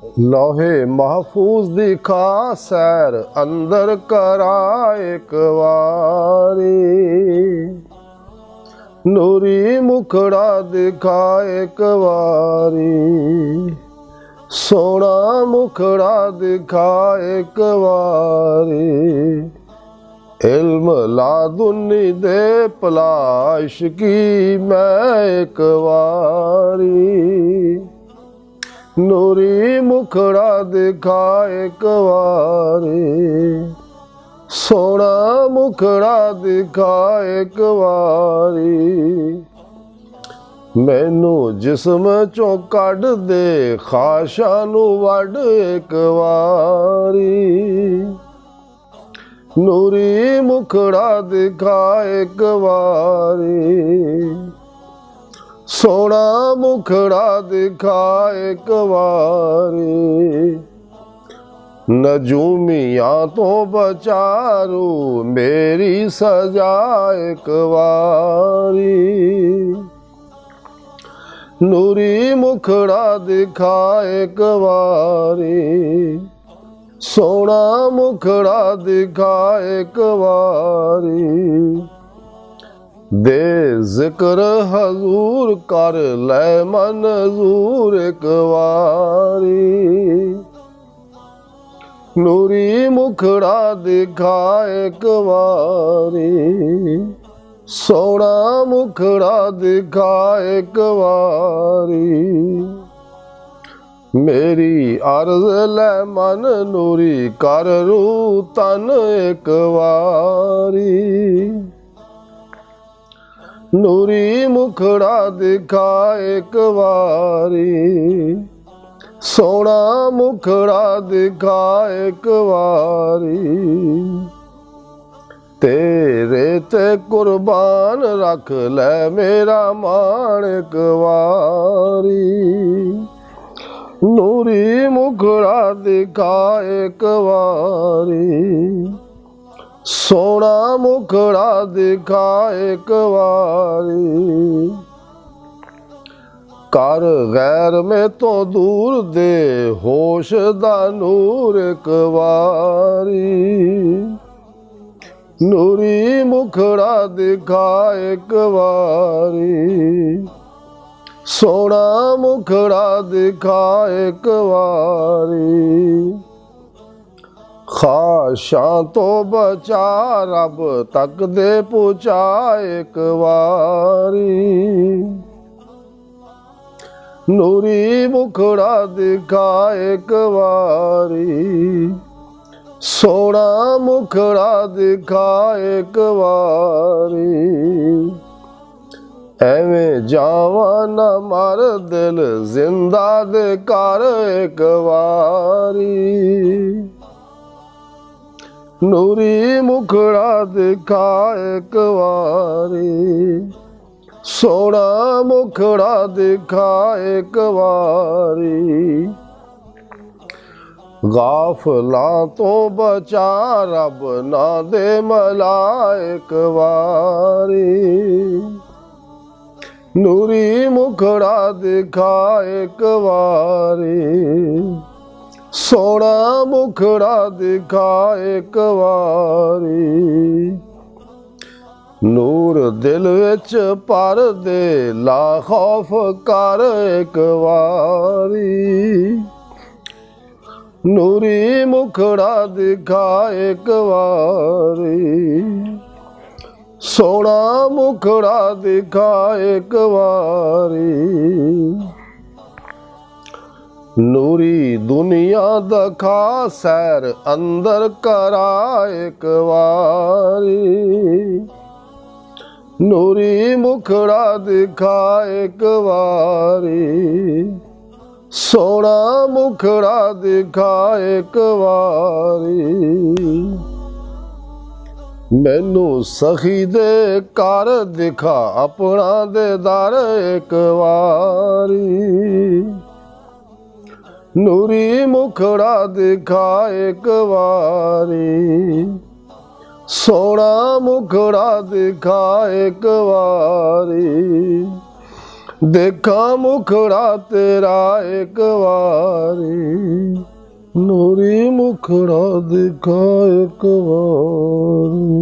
लोहे महफूज दिखा सैर अंदर करा एक वारी, नूरी मुखड़ा दिखा एक वारी, सोना मुखड़ा दिखा एक वारी, इल्म लादुन्नी दे पलाश की मैं एक वारी, नूरी मुखड़ा दिखा एक वारी, सोना मुखड़ा दिखा एक वारी, मैनू जिस्म चों कढ दे खाशा नू वड एक वारी, नूरी मुखड़ा दिखा एक वारी, सोना मुखड़ा दिखा एक वारी, नजूमियाँ तो बचारू मेरी सजा एक वारी, नूरी मुखड़ा दिखा एक वारी, सोना मुखड़ा दिखा एक वारी, दे जिक्र हजूर कर ले मंजूर एक वारी, नूरी मुखड़ा दिखा एक वारी, सोना मुखड़ा दिखा एक वारी, मेरी अर्ज ले मन नूरी कर रू तन एक वारी, नूरी मुखड़ा दिखा एक वारी, सोना मुखड़ा दिखा एक वारी, तेरे ते कुर्बान रख ले मेरा मान एक वारी, नूरी मुखड़ा दिखा एक वारी, सोना मुखड़ा दिखा एक वारी, कर गैर में तो दूर दे होश दा नूर एक वारी, नूरी मुखड़ा दिखा एक वारी, सोना मुखड़ा दिखा एक वारी, खाशां तो बचा रब तक दे पहुँचा एक वारी, नूरी मुखड़ा दिखा एक वारी, सोना मुखड़ा दिखा एक वारी, एवें जावा न मर दिल जिंदा दे कर एक वारी, नूरी मुखड़ा दिखा एक वारी, सोना मुखड़ा दिखा एक वारी, गाफला तो बचा रब ना दे मला एक वारी, नूरी मुखड़ा दिखा एक वारी, सोना मुखड़ा दिखा एक वारी, नूर दिल विच पर दे ला खौफ कर एक वारी, नूरी मुखड़ा दिखा एक वारी, सोना मुखड़ा दिखा एक वारी, नूरी दुनिया दखा सैर अंदर करा एक वारी, नूरी मुखड़ा दिखा एक वारी, सोना मुखड़ा दिखा एक वारी, मैनू सखी दे कर दिखा अपना दे दर एक वारी, नूरी मुखड़ा दिखा एक वारी, सोना मुखड़ा दिखा एक वारी, देखा मुखड़ा तेरा एक बारी, नूरी मुखड़ा देखा एक बारी।